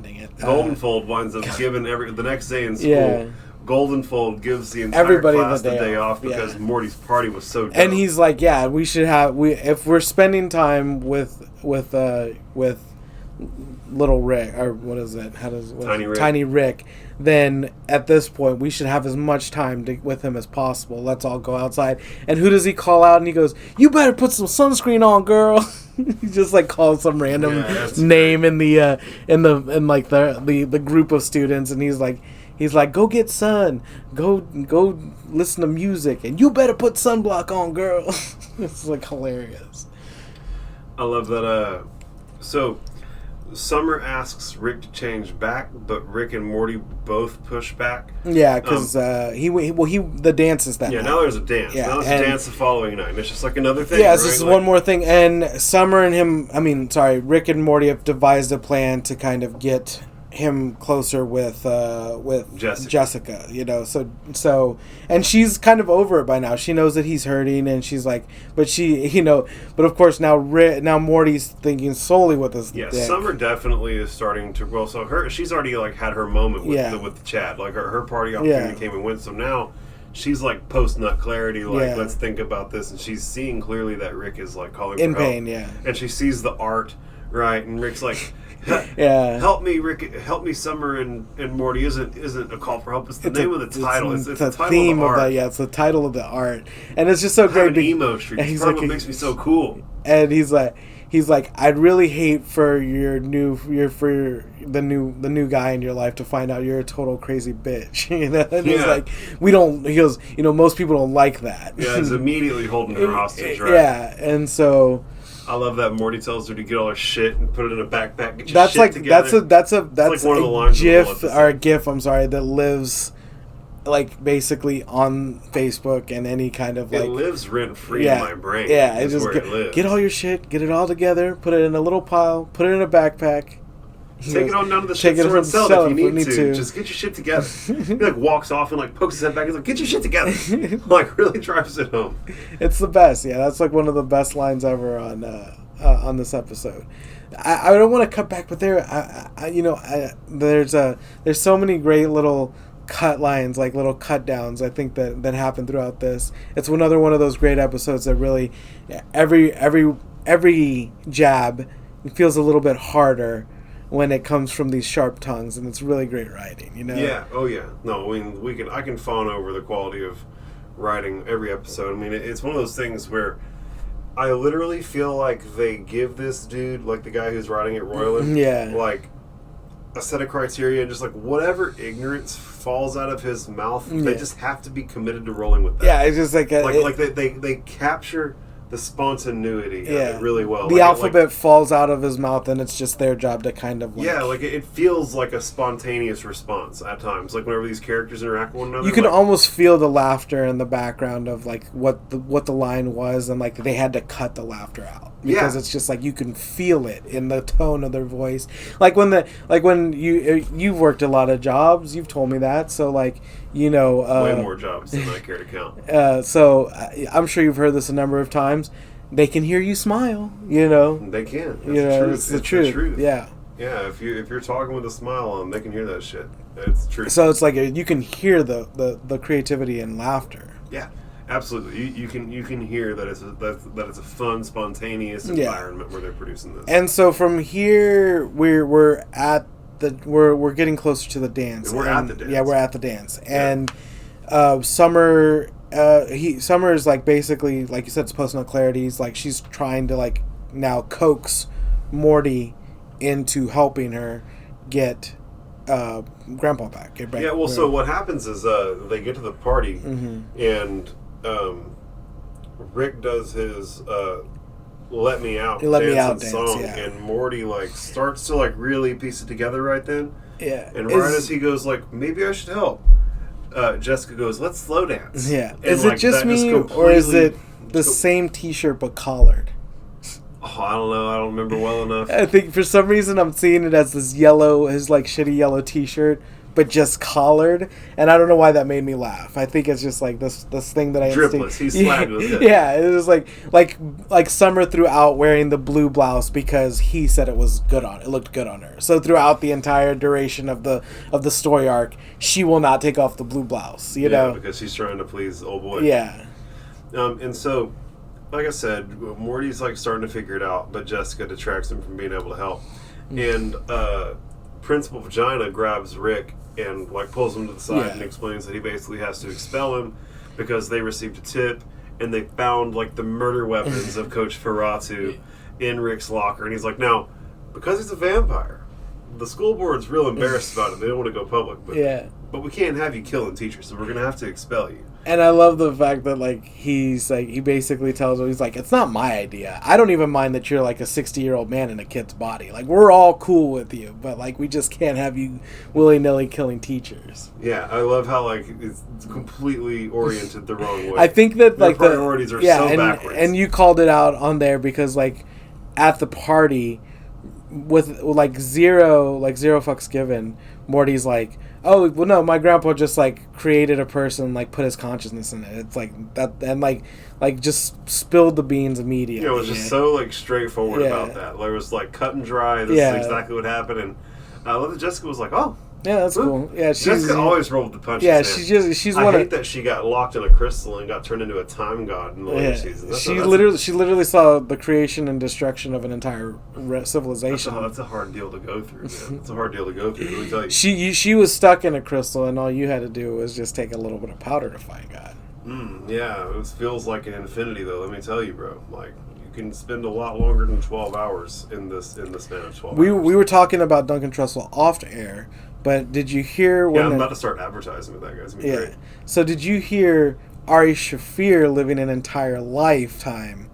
Speaker 3: dang it.
Speaker 2: Goldenfold winds up giving the next day in school. Yeah. Goldenfold gives the entire
Speaker 3: Everybody
Speaker 2: class the day off because Morty's party was so dope.
Speaker 3: And he's like, yeah, we should have if we're spending time with little Rick, or what is it? Tiny Rick. Then at this point we should have as much time with him as possible. Let's all go outside. And who does he call out? And he goes, "You better put some sunscreen on, girl." He just like calls some random name in the group of students, and he's like, go get sun, go listen to music, and you better put sunblock on, girl. It's like hilarious.
Speaker 2: I love that. So Summer asks Rick to change back, but Rick and Morty both push back.
Speaker 3: Yeah, because the dance is that.
Speaker 2: Yeah,
Speaker 3: night.
Speaker 2: Now there's a dance.
Speaker 3: Yeah,
Speaker 2: now there's a dance the following night. And it's just like another thing.
Speaker 3: Yeah,
Speaker 2: right?
Speaker 3: this is one more thing. And Summer and Rick and Morty have devised a plan to kind of get him closer with Jessica, so and she's kind of over it by now. She knows that he's hurting, and she's like, but of course now Morty's thinking solely with his dick.
Speaker 2: Summer definitely is starting to she's already like had her moment with Chad, like her party opportunity came and went, so now she's like post nut clarity, like let's think about this, and she's seeing clearly that Rick is like calling
Speaker 3: in
Speaker 2: for
Speaker 3: pain,
Speaker 2: help. And she sees the art, right, and Rick's like, help me, Rick, help me, Summer, and Morty isn't a call for help. It's the name of the title. It's the title
Speaker 3: theme
Speaker 2: of the art.
Speaker 3: It's the title of the art, and it's just so great.
Speaker 2: An emo streak. It's part of what makes me so cool.
Speaker 3: And he's like, I'd really hate for the new guy in your life to find out you're a total crazy bitch. And he's like, he goes, most people don't like that.
Speaker 2: Yeah, he's immediately holding her hostage, right?
Speaker 3: Yeah, and so.
Speaker 2: I love that Morty tells her to get all her shit and put it in a backpack. Get your
Speaker 3: that's
Speaker 2: shit
Speaker 3: like
Speaker 2: together.
Speaker 3: that's
Speaker 2: like one of the lines
Speaker 3: GIF or a GIF. I'm sorry, that lives like basically on Facebook and any kind of like.
Speaker 2: It lives rent free in my brain.
Speaker 3: Yeah, it just get all your shit, get it all together, put it in a little pile, put it in a backpack.
Speaker 2: Take it on down to the shit store and sell it if you need to. Just get your shit together. He like walks off and like pokes his head back. He's like, "Get your shit together." Like really drives it home.
Speaker 3: It's the best. Yeah, that's like one of the best lines ever on this episode. I don't want to cut back, but there's so many great little cut lines, like little cut downs. I think that happen throughout this. It's another one of those great episodes that really every jab feels a little bit harder when it comes from these sharp tongues, and it's really great writing,
Speaker 2: Yeah. Oh yeah. No, I mean I can fawn over the quality of writing every episode. I mean, it's one of those things where I literally feel like they give this dude, like the guy who's writing it, Roiland, like a set of criteria, and just like whatever ignorance falls out of his mouth, they just have to be committed to rolling with that.
Speaker 3: Yeah, it's just like
Speaker 2: they capture the spontaneity of it really well.
Speaker 3: The alphabet falls out of his mouth, and it's just their job to kind of
Speaker 2: it feels like a spontaneous response at times. Like whenever these characters interact with one another,
Speaker 3: you can almost feel the laughter in the background of like what the line was, and like they had to cut the laughter out because it's just like you can feel it in the tone of their voice. When you've worked a lot of jobs, you've told me that, so like.
Speaker 2: Way more jobs than I care to count.
Speaker 3: So I'm sure you've heard this a number of times. They can hear you smile.
Speaker 2: They can.
Speaker 3: It's the truth. Yeah.
Speaker 2: Yeah. If you're talking with a smile on, they can hear that shit. It's true.
Speaker 3: So it's like you can hear the creativity and laughter.
Speaker 2: Yeah. Absolutely. You can hear that it's a fun, spontaneous environment where they're producing this.
Speaker 3: And so from here we're getting closer to the dance.
Speaker 2: We're at the dance.
Speaker 3: Yeah, we're at the dance. And Summer Summer is like basically, like you said, it's post-nut clarity. He's like, she's trying to like now coax Morty into helping her get Grandpa back.
Speaker 2: Yeah, well, so what happens is they get to the party and Rick does his Let Me Out dance, and Morty like starts to like really piece it together right then.
Speaker 3: Yeah.
Speaker 2: And right as he goes like, maybe I should help, Jessica goes, let's slow dance.
Speaker 3: Yeah. And is it just me, or is it the same t-shirt but collared?
Speaker 2: I don't know. I don't remember well enough.
Speaker 3: I think for some reason I'm seeing it as this yellow, his like shitty yellow T-shirt, but just collared, and I don't know why that made me laugh. I think it's just like this thing that I
Speaker 2: dripless. He's slagged with it.
Speaker 3: Yeah, it was like Summer throughout wearing the blue blouse because he said it was good on. It looked good on her. So throughout the entire duration of the story arc, she will not take off the blue blouse. You know,
Speaker 2: because she's trying to please old boy.
Speaker 3: Yeah.
Speaker 2: And so, like I said, Morty's like starting to figure it out, but Jessica detracts him from being able to help. And Principal Vagina grabs Rick and like pulls him to the side and explains that he basically has to expel him because they received a tip and they found like the murder weapons of Coach Feratu in Rick's locker. And he's like, now, because he's a vampire, the school board's real embarrassed about it. They don't want to go public, but we can't have you killing teachers, so we're gonna have to expel you.
Speaker 3: And I love the fact that like he basically tells him, he's like, it's not my idea. I don't even mind that you're like a 60-year-old man in a kid's body. Like, we're all cool with you, but like we just can't have you willy-nilly killing teachers.
Speaker 2: Yeah, I love how like it's completely oriented the wrong way.
Speaker 3: I think that
Speaker 2: their
Speaker 3: like
Speaker 2: priorities are so backwards.
Speaker 3: And you called it out on there because like at the party with like zero fucks given, Morty's like, oh, well, no, my grandpa just, like, created a person, like, put his consciousness in it. It's, like, that, and, like just spilled the beans immediately.
Speaker 2: Yeah, it was just so, like, straightforward about that. Like, it was, like, cut and dry. This is exactly what happened. And I love that Jessica was like, oh.
Speaker 3: Yeah, that's cool. Yeah,
Speaker 2: Jessica always rolled the punches.
Speaker 3: Yeah,
Speaker 2: man.
Speaker 3: she's
Speaker 2: I
Speaker 3: one
Speaker 2: hate that she got locked in a crystal and got turned into a time god in the later season.
Speaker 3: She literally saw the creation and destruction of an entire civilization.
Speaker 2: That's a hard deal to go through, man. It's a hard deal to go through. Let me tell you.
Speaker 3: She was stuck in a crystal, and all you had to do was just take a little bit of powder to find God.
Speaker 2: Yeah, it feels like an infinity, though. Let me tell you, bro. Like, you can spend a lot longer than 12 hours in the span of 12 hours.
Speaker 3: We were talking about Duncan Trussell off air. But did you hear when...
Speaker 2: Yeah, I'm about to start advertising with that, guys. It's going to be great.
Speaker 3: So did you hear Ari Shaffir living an entire lifetime?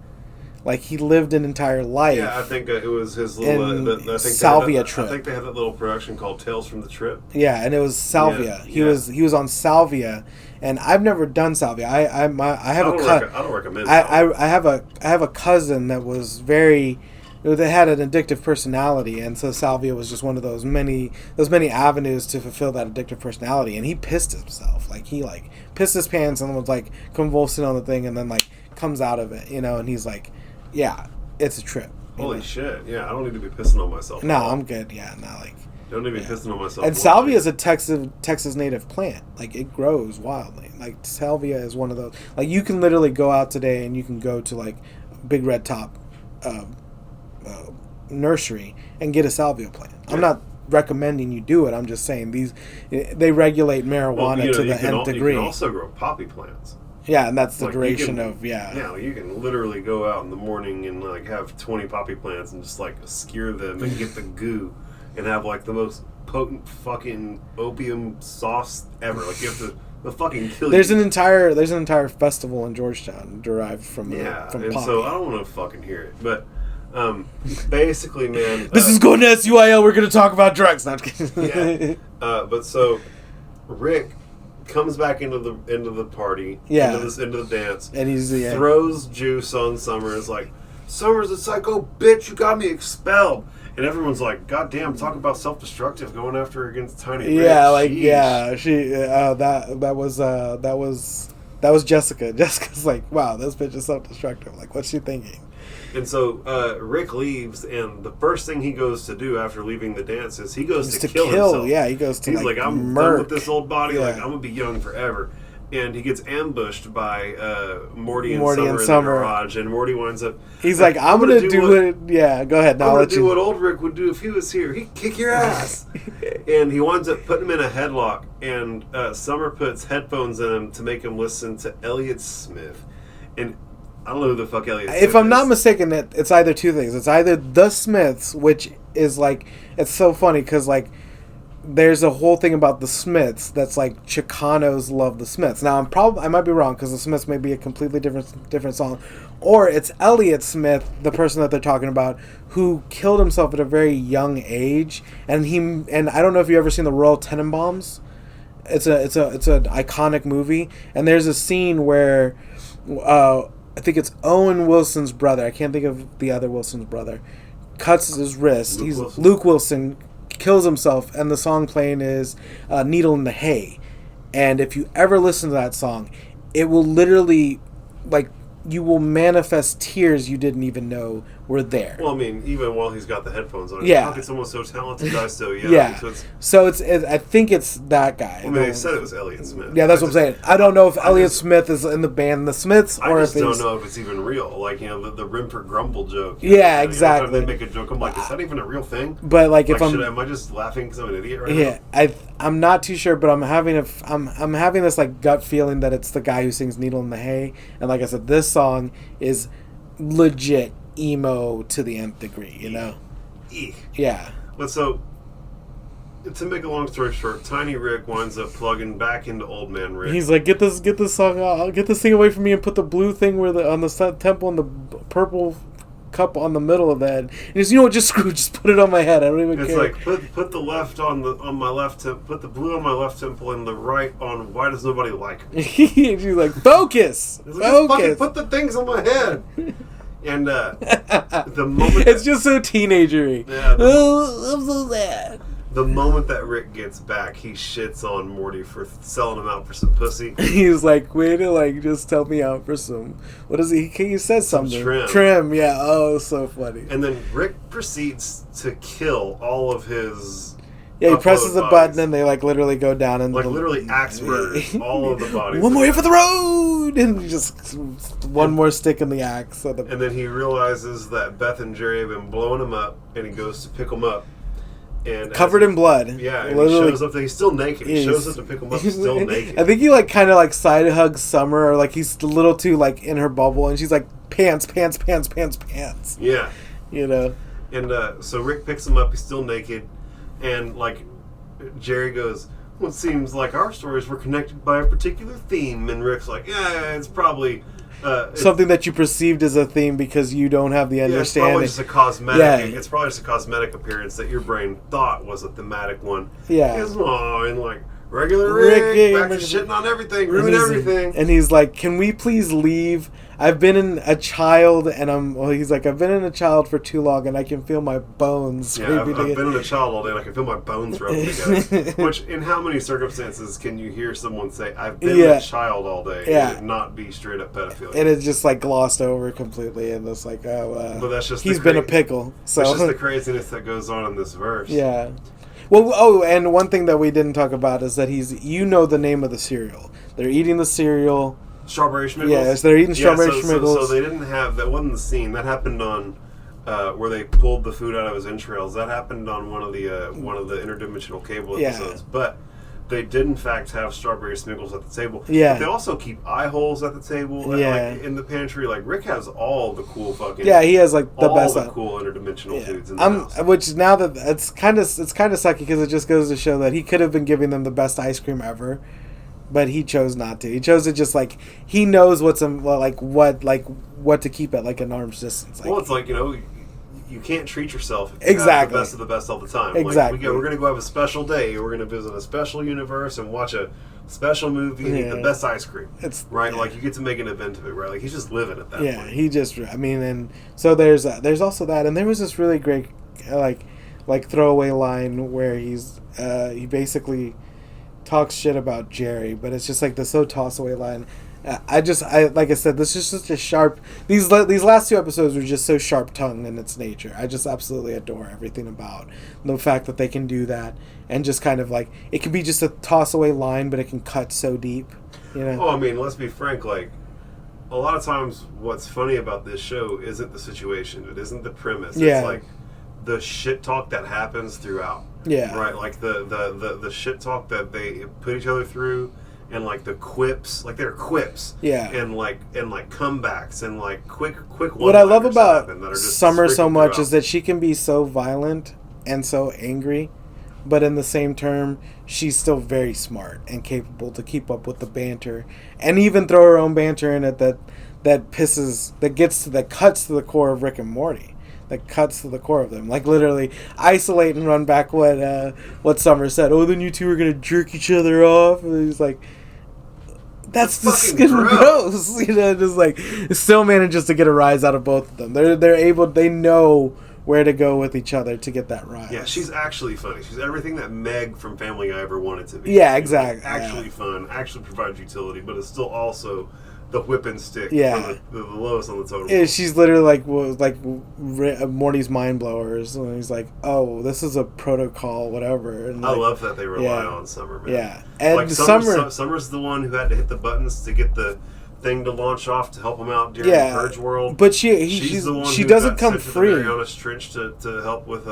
Speaker 3: Like, he lived an entire life.
Speaker 2: Yeah, I think it was his little...
Speaker 3: Salvia trip.
Speaker 2: I think they had that little production called Tales from the Trip.
Speaker 3: Yeah, and it was Salvia. He was on Salvia, and I've never done Salvia. I don't recommend Salvia. I have a cousin that was very... They had an addictive personality, and so Salvia was just one of those many avenues to fulfill that addictive personality. And he pissed himself, like he like pissed his pants and was like convulsing on the thing, and then like comes out of it, you know. And he's like, "Yeah, it's a trip."
Speaker 2: Holy shit! Yeah, I don't need to be pissing on myself.
Speaker 3: No, I'm good. Yeah, not like.
Speaker 2: Don't need to be pissing on myself.
Speaker 3: And Salvia is a Texas native plant. Like, it grows wildly. Like, Salvia is one of those. Like, you can literally go out today and you can go to like Big Red Top. Nursery and get a salvia plant. Yeah. I'm not recommending you do it. I'm just saying they regulate marijuana to the nth degree.
Speaker 2: You can also grow poppy plants.
Speaker 3: Yeah, and that's the duration of
Speaker 2: Yeah, you can literally go out in the morning and like have 20 poppy plants and just like skewer them and get the goo and have like the most potent fucking opium sauce ever. Like you have to. They'll fucking kill you.
Speaker 3: There's an entire festival in Georgetown derived from from
Speaker 2: and
Speaker 3: poppy.
Speaker 2: So I don't want to fucking hear it, but. Basically, man.
Speaker 3: This is going to SUIL. We're going to talk about drugs. Not kidding.
Speaker 2: But so Rick comes back into the party.
Speaker 3: Yeah.
Speaker 2: Into the dance.
Speaker 3: And he's
Speaker 2: throws juice on Summer. Is like, Summer's a psycho bitch. You got me expelled. And everyone's like, God damn, talk about self-destructive going after her against Tiny Rick.
Speaker 3: Yeah, like
Speaker 2: Sheesh.
Speaker 3: she that was Jessica. Jessica's like, wow, this bitch is self-destructive. Like, what's she thinking?
Speaker 2: And so Rick leaves, and the first thing he goes to do after leaving the dance is he goes to kill himself.
Speaker 3: Yeah, he goes to
Speaker 2: He's like I'm
Speaker 3: murk.
Speaker 2: done with this old body.
Speaker 3: Yeah.
Speaker 2: Like, I'm going to be young forever. And he gets ambushed by Morty and Summer in the garage, and Morty winds up...
Speaker 3: He's like, I'm going to do it... Yeah, go ahead.
Speaker 2: I'm going to do what old Rick would do if he was here. He'd kick your ass. And he winds up putting him in a headlock, and Summer puts headphones in him to make him listen to Elliott Smith. And I don't know who the fuck Elliott Smith is.
Speaker 3: If I'm not mistaken, it's either two things. It's either The Smiths, which is like... It's so funny, because like... There's a whole thing about the Smiths that's like Chicanos love the Smiths. Now I might be wrong because the Smiths may be a completely different song, or it's Elliott Smith, the person that they're talking about, who killed himself at a very young age, and I don't know if you've ever seen the Royal Tenenbaums. It's an iconic movie, and there's a scene where I think it's Owen Wilson's brother. I can't think of the other Wilson's brother. Cuts his wrist. Luke Wilson kills himself, and the song playing is "Needle in the Hay." And if you ever listen to that song, it will literally, like, you will manifest tears you didn't even know were there.
Speaker 2: Well, I mean, even while he's got the headphones on,
Speaker 3: yeah.
Speaker 2: How could someone so talented die so young?
Speaker 3: Yeah. So it's I think it's that guy.
Speaker 2: Well, I mean, they said it was Elliott Smith.
Speaker 3: Yeah, that's what I'm saying. I don't know if Elliott Smith is in the band The Smiths, or if
Speaker 2: I just don't know if it's even real. Like, you know, the Rimper Grumble joke.
Speaker 3: Yeah, exactly.
Speaker 2: They make a joke. I'm like, is that even a real thing?
Speaker 3: But like, if
Speaker 2: am I just laughing because I'm an idiot right now?
Speaker 3: Yeah, I'm not too sure, but I'm having this like gut feeling that it's the guy who sings "Needle in the Hay," and like I said, this song is legit emo to the nth degree, you know?
Speaker 2: Eek.
Speaker 3: Yeah.
Speaker 2: But so, to make a long story short, Tiny Rick winds up plugging back into Old Man Rick.
Speaker 3: He's like, get this song out, get this thing away from me, and put the blue thing on the temple and the purple cup on the middle of that. And he's, you know what, just put it on my head. I don't even care.
Speaker 2: It's like, put the left on my left temple, put the blue on my left temple and the right on why does nobody like me?
Speaker 3: She's like, focus!
Speaker 2: Like, just fucking put the things on my head. And the moment...
Speaker 3: It's just so teenagery.
Speaker 2: Yeah,
Speaker 3: I'm so sad.
Speaker 2: The moment that Rick gets back, he shits on Morty for selling him out for some pussy.
Speaker 3: He's like, way to like just tell me out for some. What is he says something. Trim, yeah. Oh, it's so funny.
Speaker 2: And then Rick proceeds to kill all of his.
Speaker 3: Yeah, he presses a button and they like literally go down and
Speaker 2: literally axe murders all of the bodies.
Speaker 3: One more hit for the road, and just one more stick in the axe.
Speaker 2: And then he realizes that Beth and Jerry have been blowing him up, and he goes to pick them up. And
Speaker 3: covered in blood.
Speaker 2: Yeah, and he shows up. He's still naked. He shows up to pick him up. He's still naked.
Speaker 3: I think he like kind of like side hugs Summer, or like he's a little too like in her bubble, and she's like pants.
Speaker 2: Yeah,
Speaker 3: you know.
Speaker 2: And so Rick picks him up. He's still naked, and like Jerry goes, "Well, it seems like our stories were connected by a particular theme." And Rick's like, "Yeah, it's probably."
Speaker 3: Something that you perceived as a theme because you don't have the understanding.
Speaker 2: It's probably just a cosmetic. Yeah. It's probably just a cosmetic appearance that your brain thought was a thematic one.
Speaker 3: Yeah.
Speaker 2: And like regular Rick back to shitting on everything, ruin everything.
Speaker 3: And he's like, "Can we please leave? I've been in a child, and he's like, I've been in a child for too long, and I can feel my bones."
Speaker 2: Yeah, I've been in a child all day, and I can feel my bones rubbing together. Which, in how many circumstances can you hear someone say, "I've been a child all day," and it not be straight up pedophilia?
Speaker 3: And it's just like glossed over completely, and it's like,
Speaker 2: but that's just
Speaker 3: he's been a pickle. So
Speaker 2: that's just the craziness that goes on in this verse.
Speaker 3: Yeah. Well, and one thing that we didn't talk about is that the name of the cereal. They're eating the cereal.
Speaker 2: Strawberry Schmiggles?
Speaker 3: Yes, they're eating Strawberry Schmiggles.
Speaker 2: So they didn't have... That wasn't the scene. That happened on... where they pulled the food out of his entrails. That happened on one of the interdimensional cable episodes. But they did, in fact, have Strawberry Schmiggles at the table.
Speaker 3: Yeah.
Speaker 2: But they also keep eye holes at the table. And, like, in the pantry. Like, Rick has all the cool fucking...
Speaker 3: Yeah, he has, like, the best...
Speaker 2: All the cool interdimensional foods in the house.
Speaker 3: Which, now that... It's kind of sucky because it just goes to show that he could have been giving them the best ice cream ever. But he chose not to. He chose to just like he knows what to keep at like an arm's distance.
Speaker 2: Well, it's like, you know, you can't treat yourself if you have the best of the best all the time.
Speaker 3: Exactly.
Speaker 2: Like, we're going to go have a special day. We're going to visit a special universe and watch a special movie and eat the best ice cream. It's right. Like you get to make an event of it. Right. Like he's just living at that point.
Speaker 3: Yeah. He just. I mean, and so there's also that, and there was this really great like throwaway line where he basically talks shit about Jerry, but it's just like the so toss away line. I like I said, this is just a sharp. These last two episodes were just so sharp tongued in its nature. I just absolutely adore everything about the fact that they can do that, and just kind of like it can be just a toss away line, but it can cut so deep. You know.
Speaker 2: Oh, I mean, let's be frank. Like a lot of times, what's funny about this show isn't the situation. It isn't the premise.
Speaker 3: Yeah.
Speaker 2: It's like the shit talk that happens throughout.
Speaker 3: Yeah.
Speaker 2: Right, like the shit talk that they put each other through, and like the quips, like they're quips.
Speaker 3: Yeah.
Speaker 2: And like comebacks and like quick.
Speaker 3: What I love about Summer so much is that she can be so violent and so angry, but in the same term, she's still very smart and capable to keep up with the banter, and even throw her own banter in it that cuts to the core of Rick and Morty. That cuts to the core of them, like literally isolate and run back what Summer said. Oh, then you two are gonna jerk each other off. And he's like, That's fucking gross. You know, just like it still manages to get a rise out of both of them. They know where to go with each other to get that rise.
Speaker 2: Yeah, she's actually funny. She's everything that Meg from Family Guy ever wanted to be.
Speaker 3: Yeah, exactly.
Speaker 2: Actually fun, actually provides utility, but it's still also the whip and stick.
Speaker 3: Yeah,
Speaker 2: the lowest on the totem.
Speaker 3: Yeah, she's literally like Morty's mind blowers, and he's like, "Oh, this is a protocol, whatever." And
Speaker 2: I love that they rely on Summer, man.
Speaker 3: Yeah, and
Speaker 2: like Summer's the one who had to hit the buttons to get the thing to launch off to help him out during Purge World.
Speaker 3: But
Speaker 2: she's the one
Speaker 3: she
Speaker 2: who
Speaker 3: doesn't
Speaker 2: got
Speaker 3: come
Speaker 2: sent to
Speaker 3: free.
Speaker 2: the Marianas Trench to help with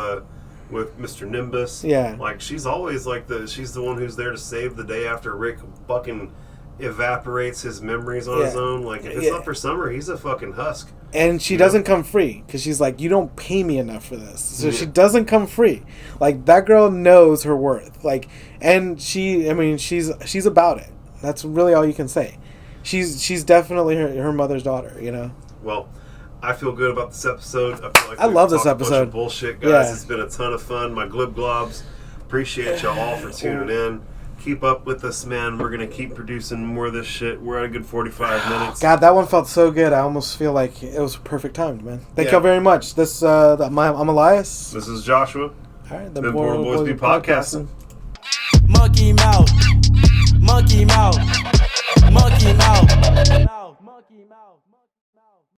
Speaker 2: Mr. Nimbus.
Speaker 3: Yeah,
Speaker 2: like she's always like she's the one who's there to save the day after Rick fucking evaporates his memories on his own. Like if it's not for Summer, he's a fucking husk.
Speaker 3: And she doesn't come free because she's like, you don't pay me enough for this, so she doesn't come free. Like that girl knows her worth. Like, and she's about it. That's really all you can say. She's definitely her mother's daughter. You know.
Speaker 2: Well, I feel good about this episode. I feel like
Speaker 3: I love this episode.
Speaker 2: A bunch of bullshit, guys. It's been a ton of fun. My glib globs. Appreciate y'all all for tuning in. Keep up with us, man. We're gonna keep producing more of this shit. We're at a good 45 minutes.
Speaker 3: God, that one felt so good. I almost feel like it was perfect timed, man. Thank y'all very much. This I'm Elias.
Speaker 2: This is Joshua.
Speaker 3: All right,
Speaker 2: the Portable Boys be podcasting.
Speaker 1: Monkey mouth, monkey mouth, monkey mouth, monkey mouth.